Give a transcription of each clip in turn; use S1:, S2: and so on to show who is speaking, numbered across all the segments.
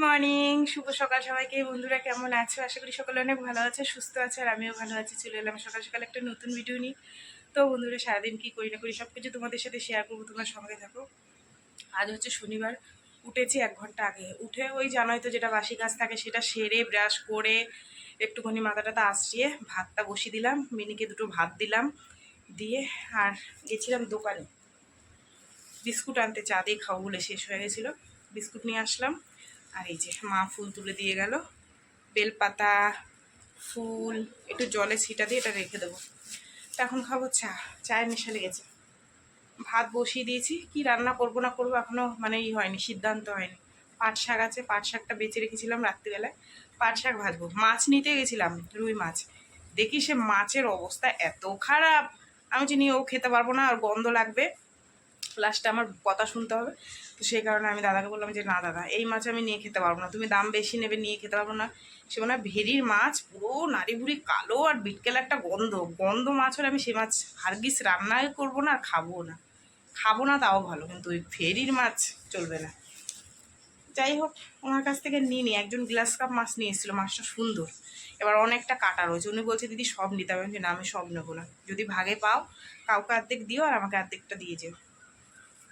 S1: Morning, শুভ সকাল সবাইকে। বন্ধুরা কেমন আছো? আশা করি সকলে অনেক ভালো আছে, সুস্থ আছে, আর আমিও ভালো আছি। চলে এলাম সকাল সকাল একটা নতুন ভিডিও নিই। তো বন্ধুরা, সারাদিন কী করি না করি সব কিছু তোমাদের সাথে শেয়ার করবো, তোমার সঙ্গে থাকো। আজ হচ্ছে শনিবার, উঠেছি 1 ঘন্টা আগে। উঠে ওই জানোই তো, যেটা বাসি কাজ থাকে সেটা সেরে ব্রাশ করে একটুখানি মাথাটাতে আসিয়ে ভাতটা বসিয়ে দিলাম। মিনিকে 2টো ভাত দিলাম, দিয়ে আর গেছিলাম দোকানে বিস্কুট আনতে, চা দিয়ে খাবো বলে শেষ হয়ে গেছিলো। বিস্কুট নিয়ে আসলাম। আর এই যে মা ফুল তুলে দিয়ে গেল, বেলপাতা ফুল একটু জলে ছিটা দিয়ে এটা রেখে দেবো। তা এখন খাবো চা, চায়ের নেশা লেগেছে। ভাত বসিয়ে দিয়েছি, কি রান্না করব না করবো এখনও হয়নি, সিদ্ধান্ত হয়নি। পাট শাক আছে, পাট শাকটা বেঁচে রেখেছিলাম রাত্রিবেলায়, পাট শাক ভাজবো। মাছ নিতে গেছিলাম, রুই মাছ, দেখি সে মাছের অবস্থা এত খারাপ, আমি জানি ও খেতে পারবো না আর গন্ধ লাগবে, লাস্টে আমার কথা শুনতে হবে। তো সেই কারণে আমি দাদাকে বললাম যে না দাদা, এই মাছ আমি নিয়ে খেতে পারবো না, তুমি দাম বেশি নেবে, নিয়ে খেতে পারবো না। সে মনে হয় ভেরির মাছ, পুরো নাড়ি ভুড়ি কালো আর বিটকেল একটা গন্ধ মাছ হলে আমি সে মাছ হারগিস রান্নাই করবো না আর খাবো না তাও ভালো, কিন্তু ওই ভেরির মাছ চলবে না। যাই হোক, ওনার কাছ থেকে নিয়ে নিই। একজন গ্লাস কাপ মাছ নিয়ে এসেছিলো, মাছটা সুন্দর, এবার অনেকটা কাটা রয়েছে। উনি বলছে দিদি সব নিতে হবে, না আমি সব নেবো না, যদি ভাগে পাও কাউকে অর্ধেক দিও আর আমাকে অর্ধেকটা দিয়ে যেও।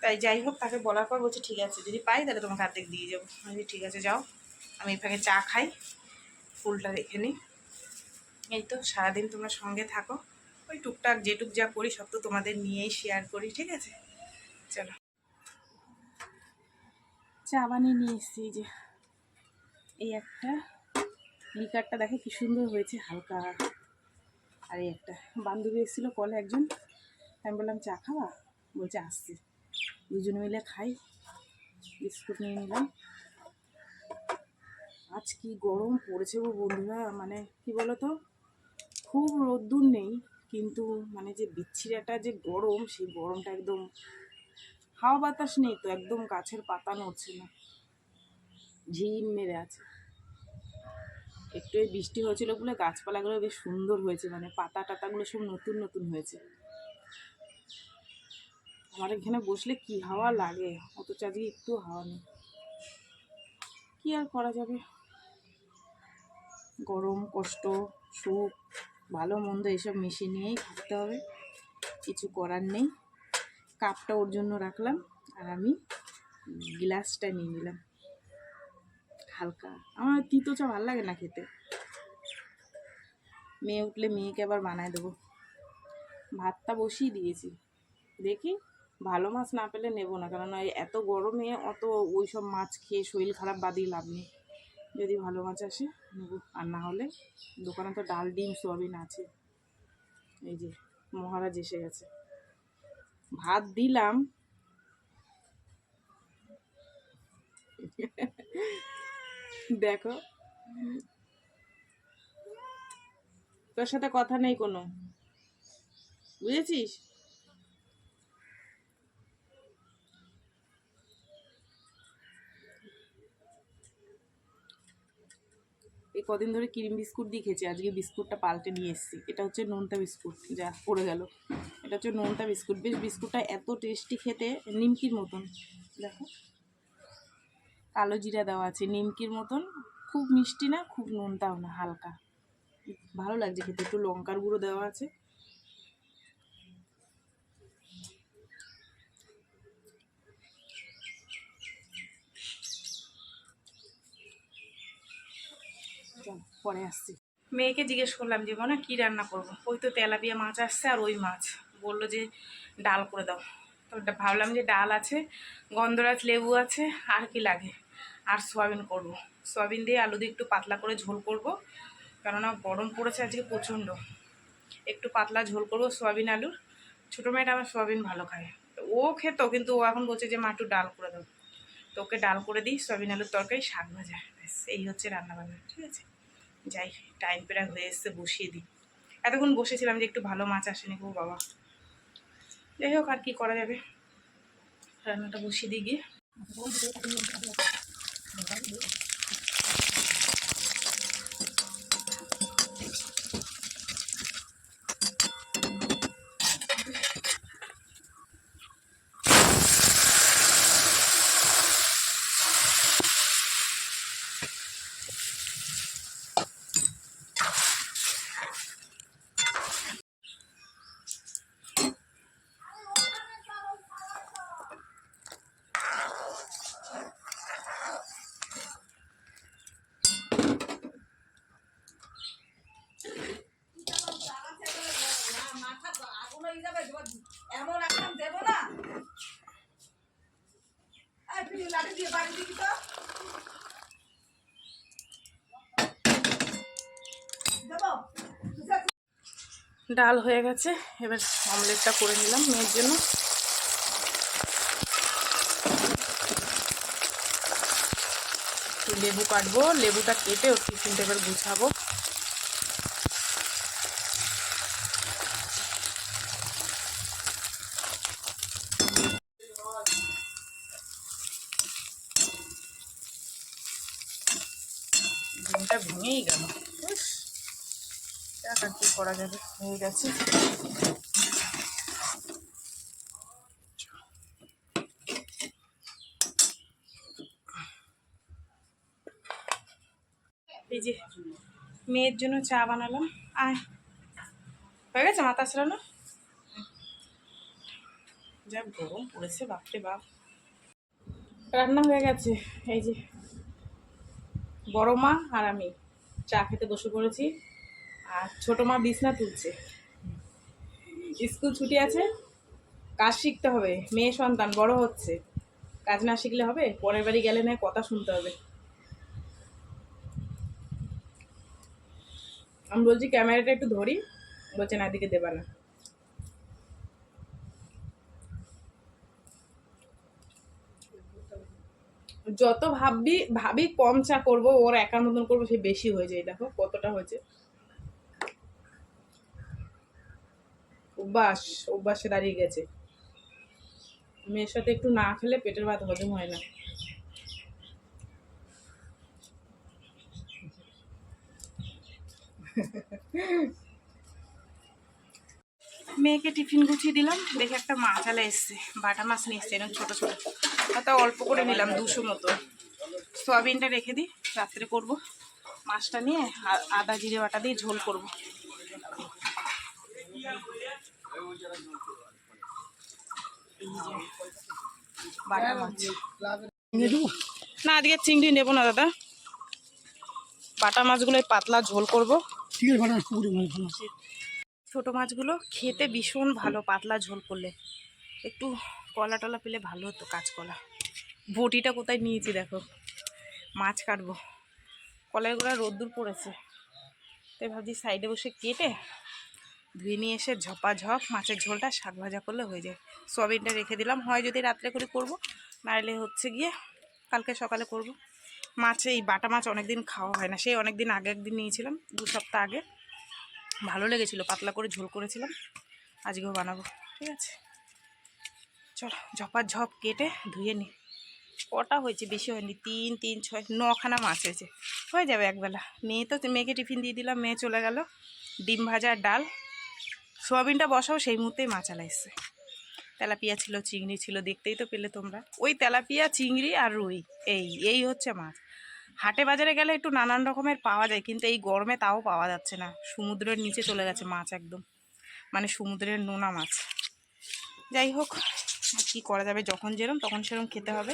S1: তাই যাই হোক, তাকে বলার পর বলছে ঠিক আছে, যদি পাই তাহলে তোমাকে অর্ধেক দিয়ে যাবো। আমি ঠিক আছে যাও, আমি এই ফাঁকে চা খাই, ফুলটা রেখে নিই। এই তো সারাদিন তোমরা সঙ্গে থাকো, ওই টুকটাক যেটুক যা করি সব তো তোমাদের নিয়েই শেয়ার করি, ঠিক আছে? চলো, চা বানিয়ে নিয়ে এসছি। যে এই একটা লিকারটা দেখো কি সুন্দর হয়েছে, হালকা। আর এই একটা বান্ধবী এসেছিলো কলে একজন, আমি বললাম চা খাওয়া, বলছে আসছি, দুজনে মিলে খাই। বিস্কুট নিয়ে নিলাম। আজ কি গরম পড়েছে গো বন্ধুরা, মানে কি বলো তো, খুব রোদ্দুর নেই, কিন্তু মানে যে বিচ্ছিরাটা যে গরম, সেই গরমটা একদম, হাওয়া বাতাস নেই তো, একদম গাছের পাতা নড়ছে না, ঝিম মেরে আছে। একটু বৃষ্টি হয়েছিল বলে গাছপালাগুলো বেশ সুন্দর হয়েছে, মানে পাতা টাতাগুলো সব নতুন নতুন হয়েছে। আমার এখানে বসলে কি হাওয়া লাগে, অথচ আজকে একটু হাওয়া নেই। কি আর করা যাবে, গরম, কষ্ট, সুখ, ভালো মন্দ এসব মিশিয়ে নিয়েই থাকতে হবে, কিছু করার নেই। কাপটা ওর জন্য রাখলাম, আর আমি গ্লাসটা নিয়ে নিলাম হালকা। আমার তিতো চা ভালো লাগে না খেতে। মেয়ে উঠলে মেয়েকে আবার বানায় দেবো। ভাতটা বসিয়ে দিয়েছি, দেখি ভালো মাছ না পেলে নেবো না, কারণ এত গরমে অত ওই সব মাছ খেয়ে শরীর খারাপ বাদিয়ে লাভ নেই। যদি ভালো মাছ আসে নেব, আর না হলে দোকানে তো ডাল, ডিম, সোয়াবিন আছে। এই যে মহারাজ এসে গেছে, ভাত দিলাম, দেখো তোর সাথে কথা নেই কোনো, বুঝেছিস? এই কদিন ধরে ক্রিম বিস্কুট দিয়ে খেয়েছি, আজকে বিস্কুটটা পাল্টে নিয়ে এসেছি। এটা হচ্ছে নোনতা বিস্কুট, যা পড়ে গেল। এটা হচ্ছে নোনতা বিস্কুট, বেশ বিস্কুটটা এত টেস্টি খেতে, নিমকির মতন। দেখো কালো জিরা দেওয়া আছে, নিমকির মতন, খুব মিষ্টি না, খুব নোনতাও না, হালকা, ভালো লাগছে খেতে। একটু লঙ্কার গুঁড়ো দেওয়া আছে। পরে আসছি। মেয়েকে জিজ্ঞেস করলাম যে মনে কী রান্না করবো, ওই তো তেলাপিয়া মাছ আসছে আর ওই মাছ, বললো যে ডাল করে দাও। তো ভাবলাম যে ডাল আছে, গন্ধরাজ লেবু আছে, আর কি লাগে, আর সোয়াবিন করব। সোয়াবিন দিয়ে আলু দিয়ে একটু পাতলা করে ঝোল করব, কেননা গরম পড়েছে আজকে প্রচণ্ড। একটু পাতলা ঝোল করব সোয়াবিন আলুর। ছোটো মেয়েটা আমার সোয়াবিন ভালো খায়, ও খেত, কিন্তু ও এখন বলছে যে মা একটু ডাল করে দাও। তো ওকে ডাল করে দিই, সোয়াবিন আলুর তরকারি, শাক ভাজা, ব্যাস এই হচ্ছে রান্নাবান্না, ঠিক আছে? যাই, টাইম প্রায় হয়ে এসছে, বসিয়ে দিই। এতক্ষণ বসেছিলাম যে একটু ভালো মাছ আসেনি গো বাবা। যাই হোক, আর কি করা যাবে, রান্নাটা বসিয়ে দিই গিয়ে। ডাল হয়ে গেছে, এবার অমলেটটা করে নিলাম মেয়ের জন্য। লেবু কাটবো, লেবুটা কেটে ওর টিফিনটা এবার গুছাবো। ডিমটা ভেঙেই গেল, টাকা কি করা যাবে, হয়ে গেছে। এই যে মেয়ের জন্য চা বানালাম। আয়, হয়ে গেছে মাথা আসরানো। যা গরম পড়েছে বাপরে বাপ। রান্না হয়ে গেছে, এই যে বড় মা আর আমি চা খেতে বসে পড়েছি। আর ছোট মা বিছনা তুলছে। স্কুল ছুটি আছে, কাজ শিখতে হবে, মেয়ে সন্তান বড় হচ্ছে, কাজ না শিখলে হবে? পরের বাড়ি গেলে না কথা শুনতে হবে। আমি বলছি ক্যামেরাটা একটু ধরি, বলছে না দিকে দেবা না। যত ভাবি কম চা করবো, ওর একার মতন করবো, সে বেশি হয়ে যায়। দেখো কতটা হয়েছে। অভ্যাসে দাঁড়িয়ে গেছে। মেয়ের সাথে একটু না খেলে পেটের ভাত হজম হয় না। মেয়েকে টিফিন গুছিয়ে দিলাম, দেখে একটা মাছ আলা এসছে, বাটা মাছ নিয়ে এসছে, এরকম ছোটো ছোটো। তা অল্প করে নিলাম, 200 মতো। সয়াবিনটা রেখে দিই, রাত্রে করব। মাছটা নিয়ে আদা জিরে বাটা দিয়ে ঝোল করব। বাটা মাছ না, আজকে চিংড়ি নেবো না দাদা, বাটা মাছগুলো পাতলা ঝোল করব। ছোট মাছগুলো খেতে ভীষণ ভালো, পাতলা ঝোল করলে। একটু কলা টলা পেলে ভালো হতো, কাঁচকলা। বটিটা কোথায় নিয়েছি দেখো, মাছ কাটবো। কলার গোড়া রোদ্দুর পড়েছে, তাই ভাবছি সাইডে বসে কেটে ধুয়ে নিয়ে এসে ঝপাঝপ মাছের ঝোলটা শাক ভাজা করলে হয়ে যায়। সয়াবিনটা রেখে দিলাম, হয় যদি রাত্রে করে করব, নাহলে হচ্ছে গিয়ে কালকে সকালে করব। মাছে এই বাটা মাছ অনেকদিন খাওয়া হয় না, সেই অনেকদিন আগে একদিন নিয়েছিলাম, 2 সপ্তাহ আগে, ভালো লেগেছিলো, পাতলা করে ঝোল করেছিলাম। আজকেও বানাবো, ঠিক আছে। চলো ঝপাঝপ কেটে ধুয়ে নিই। কটা হয়েছে, বেশি হয়নি, 3, 3, 6, 9খানা মাছ হয়েছে, হয়ে যাবে একবেলা। মেয়েকে টিফিন দিয়ে দিলাম, মেয়ে চলে গেল। ডিম ভাজা আর ডাল। সোয়াবিনটা বসাও, সেই মুহূর্তেই মাছ আলা এসছে। তেলাপিয়া ছিল, চিংড়ি ছিল, দেখতেই তো পেলে তোমরা। ওই তেলাপিয়া, চিংড়ি আর রুই, এই হচ্ছে মাছ। হাটে বাজারে গেলে একটু নানান রকমের পাওয়া যায়, কিন্তু এই গরমে তাও পাওয়া যাচ্ছে না। সমুদ্রের নিচে চলে গেছে মাছ একদম, মানে সমুদ্রের নোনা মাছ। যাই হোক, কি করা যাবে, যখন যেরম তখন সেরম খেতে হবে।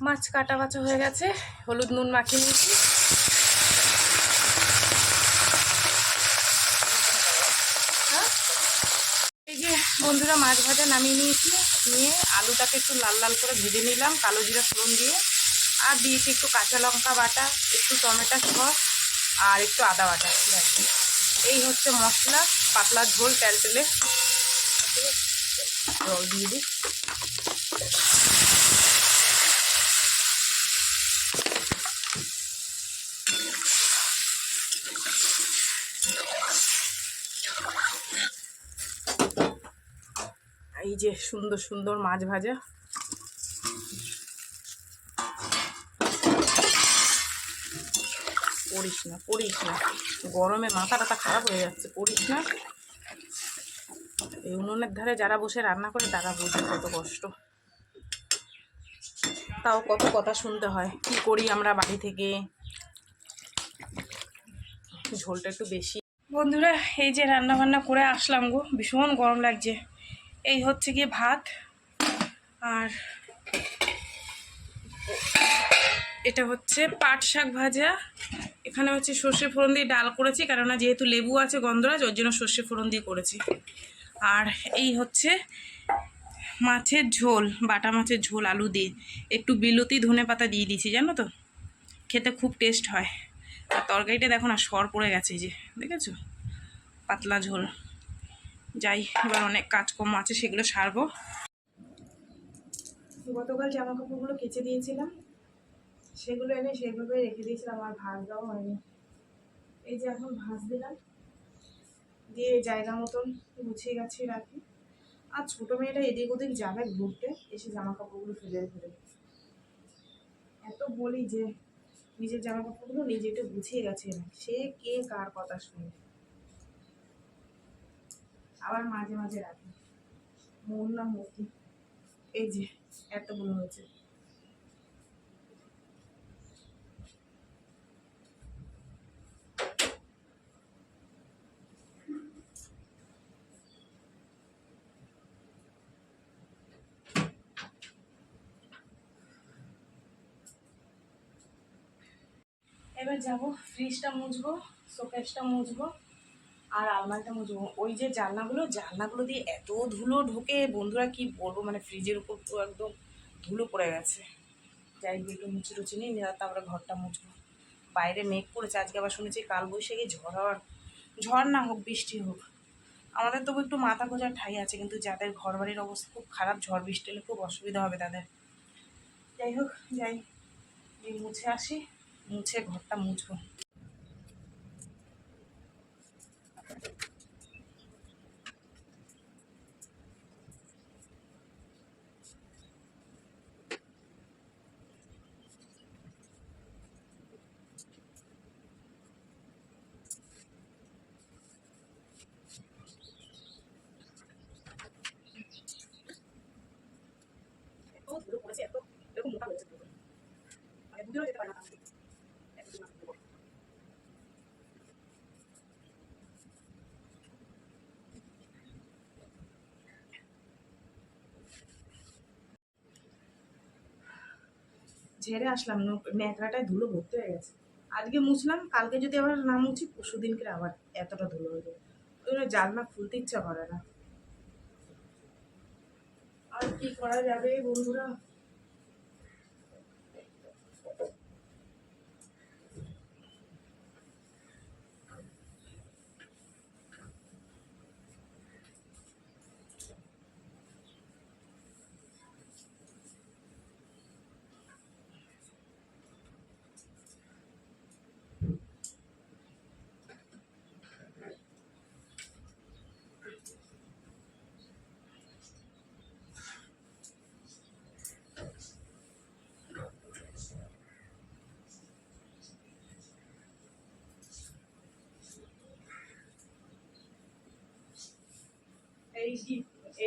S1: মাছ কাটা বাছা হয়ে গেছে, হলুদ নুন মাখিয়ে নিয়েছি। এই যে বন্ধুরা, মাছ ভাজা নামিয়ে নিয়েছি, নিয়ে আলুটাকে একটু লাল লাল করে ভেজে নিলাম কালো জিরা ফোড়ন দিয়ে। আর দিয়েছি একটু কাঁচা লঙ্কা বাটা, একটু টমেটো সস আর একটু আদা বাটা। এই হচ্ছে মশলা, পাতলা ঝোল তেলতেলে। জল দিয়ে দিই। এই যে সুন্দর সুন্দর মাছ ভাজা। পড়িস না, গরমে মাথা টাথা খারাপ হয়ে যাচ্ছে, পড়িস না। এই উনুনের ধারে যারা বসে রান্না করে তারা বোঝে কত কষ্ট। তাও কত কথা শুনতে হয়, কি করি আমরা বাড়ি থেকে। ঝোলটা একটু বেশি। বন্ধুরা, এই যে রান্না বান্না করে আসলাম গো, ভীষণ গরম লাগছে। এই হচ্ছে গিয়ে ভাত, আর এটা হচ্ছে পাট শাক ভাজা। এখানে হচ্ছে সর্ষে ফোড়ন দিয়ে ডাল করেছি, কেননা যেহেতু লেবু আছে গন্ধরাজ, ওর জন্য সর্ষে ফোড়ন দিয়ে করেছি। আর এই হচ্ছে মাছের ঝোল, বাটা মাছের ঝোল আলু দিয়ে, একটু বিলতি ধনে পাতা দিয়ে দিয়েছি, জানো তো, খেতে খুব টেস্ট হয়। আর তরকারিটা দেখো না, সর পড়ে গেছে, এই যে দেখেছো, পাতলা ঝোল। যাই, এবার অনেক কাজকর্ম আছে, সেগুলো সারবো। গতকাল জামা কাপড়গুলো কেচে দিয়েছিলাম, সেগুলো এনে সেইভাবে রেখে দিয়েছিলাম, আর ভাঁজ দেওয়া হয়নি। এই যে এখন ভাঁজ দিলাম, দিয়ে জায়গা মতন গুছিয়ে গাছিয়ে রাখি। আর ছোটো মেয়েটা এদিক ওদিক যাবে ঘুরতে, এসে জামা কাপড়গুলো ফেলে ফেলে। এত বলি যে নিজের জামা কাপড়গুলো নিজে একটু গুছিয়ে গেছে না, সে কে কার কথা শুনে। আবার মাঝে মাঝে রাখি মন না মতি। এই যে এতগুলো হয়েছে। এবার যাব ফ্রিজটা মুছবো, শোকেসটা মুছবো, আর আলমারিটা মুছবো। ওই যে জানলাগুলো দিয়ে এত ধুলো ঢোকে বন্ধুরা, কি বলবো, মানে ফ্রিজের উপর পুরো একদম ধুলো পড়ে গেছে। যাই একটু মুছে টুচে নিই, তারপরে ঘরটা মুছবো। বাইরে মেঘ করেছে, আজকে আবার শুনেছি কালবৈশাখী ঝড় না হোক, বৃষ্টি হোক। আমাদের তবু একটু মাথা গোঁজার ঠাঁই আছে, কিন্তু যাদের ঘর বাড়ির অবস্থা খুব খারাপ, ঝড় বৃষ্টি হলে খুব অসুবিধা হবে তাদের। যাই হোক, যাই মুছে আসি, মুছে ঘরটা মুছবো। ঝেড়ে আসলাম, ন্যাকড়াটায় ধুলো ভর্তি হয়ে গেছে। আজকে মুছলাম, কালকে যদি আবার না মুছি পরশু দিনকে আবার এতটা ধুলো হয়ে যাবে। ওই জন্য জানলা খুলতে ইচ্ছা করে না। আর কি করা যাবে বন্ধুরা।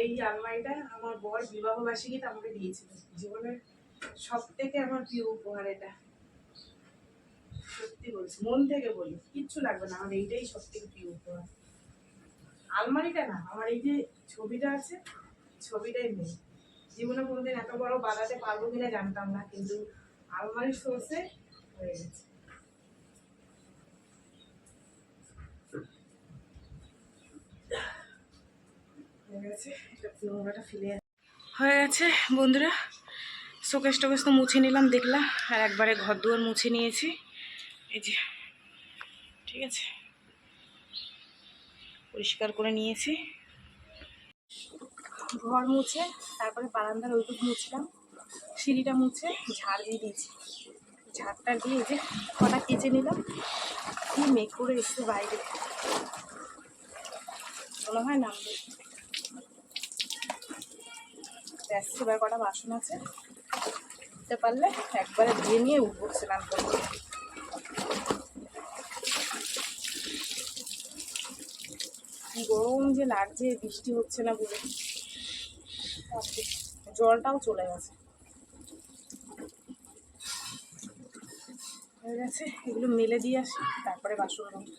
S1: এই আলমারিটা আমার বর বিবাহ বার্ষিকীতে আমাকে দিয়েছিল, জীবনের সব থেকে আমার প্রিয় উপহার এটা। সত্যি বলছি, মন থেকে বলি, কিচ্ছু লাগবে না, আমার এইটাই সব থেকে প্রিয় উপহার। আলমারিটা না, আমার এই যে ছবিটা আছে, ছবিটাই নেই। জীবনে কোনোদিন এত বড় বানাতে পারবো কিনা জানতাম না, কিন্তু আলমারির সোর্সে হয়ে গেছে। হয়ে গেছে বন্ধুরা, শোকেস টোকেস তো মুছে নিলাম দেখলাম, আর একবারে ঘর দুয়ার মুছে নিয়েছি। এই যে ঠিক আছে, পরিষ্কার করে নিয়েছি ঘর মুছে। তারপরে বারান্দার ওইটুকু মুছলাম, সিঁড়িটা মুছে ঝাড় দিয়ে দিয়েছি। ঝাড়টা দিয়ে এই যে কটা কেচে নিলাম। কি মেঘ করে এসছে বাইরে, মনে হয় নামবে। ব্যাস, এবার কটা বাসন আছে, দিতে পারলে একবারে ধুয়ে নিয়ে উঠবো স্নান করবো। কি গরম যে লাগছে, বৃষ্টি হচ্ছে না বলে। জলটাও চলে গেছে। হয়ে গেছে, এগুলো মেলে দিয়ে আসি, তারপরে বাসন ধোবো।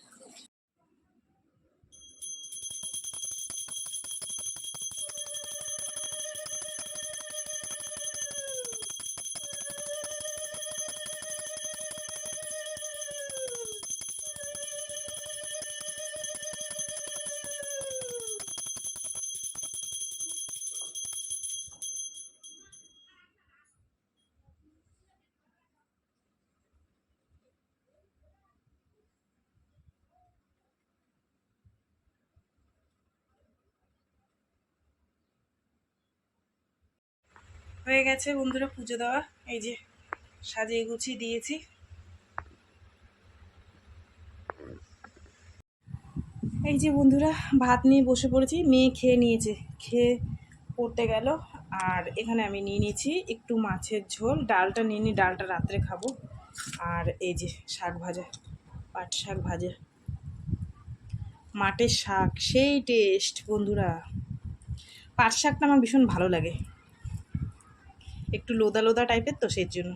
S1: হয়ে গেছে বন্ধুরা পুজো দেওয়া। এই যে সাজিয়ে গুছিয়ে দিয়েছি। এই যে বন্ধুরা ভাত নিয়ে বসে পড়েছি, মেয়ে খেয়ে নিয়েছে, খেয়ে পড়তে গেল। আর এখানে আমি নিয়ে নিয়েছি একটু মাছের ঝোল, ডালটা নিয়ে নিই, ডালটা রাত্রে খাবো। আর এই যে শাক ভাজা, পাট শাক ভাজা, মাঠের শাক, সেই টেস্ট বন্ধুরা। পাট শাকটা আমার ভীষণ ভালো লাগে, একটু লোদা লোদা টাইপের তো সেই জন্য।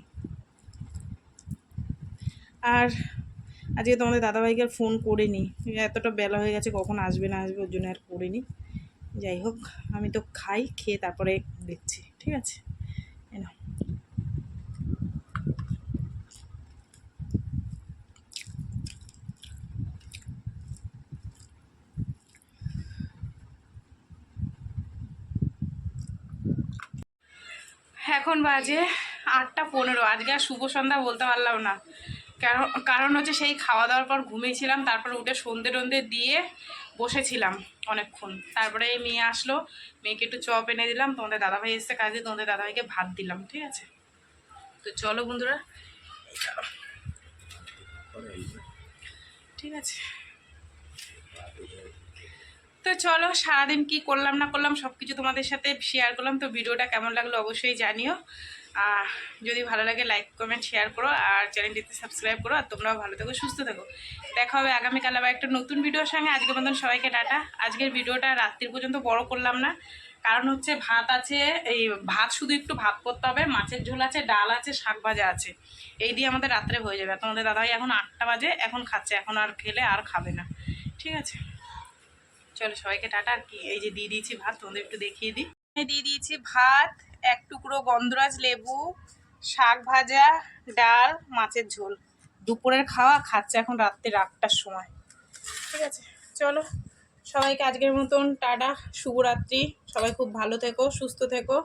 S1: আর আজকে তোমাদের দাদাভাইকে আর ফোন করিনি, এতটা বেলা হয়ে গেছে, কখন আসবে না আসবে ওর জন্য আর করিনি। যাই হোক, আমি তো খাই, খেয়ে তারপরে দেখছি, ঠিক আছে? না এখন বাজে 8:15। আজকে আর শুভ সন্ধ্যা বলতে পারলাম না, কারণ হচ্ছে সেই খাওয়া দাওয়ার পর ঘুমিয়েছিলাম, তারপরে উঠে সন্ধে টন্ধে দিয়ে বসেছিলাম অনেকক্ষণ। তারপরে মেয়ে আসলো, মেয়েকে একটু চপ এনে দিলাম, তোমাদের দাদাভাই এসছে কাজে, তোমাদের দাদাভাইকে ভাত দিলাম, ঠিক আছে? তো চলো বন্ধুরা, ঠিক আছে? তো চলো, সারাদিন কি করলাম না করলাম সব কিছু তোমাদের সাথে শেয়ার করলাম। তো ভিডিওটা কেমন লাগলো অবশ্যই জানিও। যদি ভালো লাগে লাইক কমেন্ট শেয়ার করো, আর চ্যানেলটিতে সাবস্ক্রাইব করো। আর তোমরাও ভালো থেকো, সুস্থ থেকো। দেখা হবে আগামীকাল আবার একটা নতুন ভিডিওর সঙ্গে। আজকের মতন সবাইকে টাটা। আজকের ভিডিওটা রাত্রির পর্যন্ত বড় করলাম না, কারণ হচ্ছে ভাত আছে, এই ভাত শুধু একটু ভাত করতে হবে, মাছের ঝোল আছে, ডাল আছে, শাক ভাজা আছে, এই দিয়ে আমাদের রাত্রে হয়ে যাবে। তোমাদের দাদাভাই এখন 8টা বাজে, এখন খাচ্ছে, এখন আর খেলে আর খাবে না, ঠিক আছে? চলো সবাইকে টাটা। আর কি, এই যে দিয়ে দিয়েছি ভাত, তোমাদের একটু দেখিয়ে দিই। দিয়ে দিয়েছি ভাত, এক টুকরো গন্ধরাজ লেবু, শাক ভাজা, ডাল, মাছের ঝোল। দুপুরের খাওয়া খাচ্ছে এখন রাত্রে 8টার সময়, ঠিক আছে? চলো সবাইকে আজকের মতন টাটা, শুভরাত্রি। সবাই খুব ভালো থেকো, সুস্থ থেকো।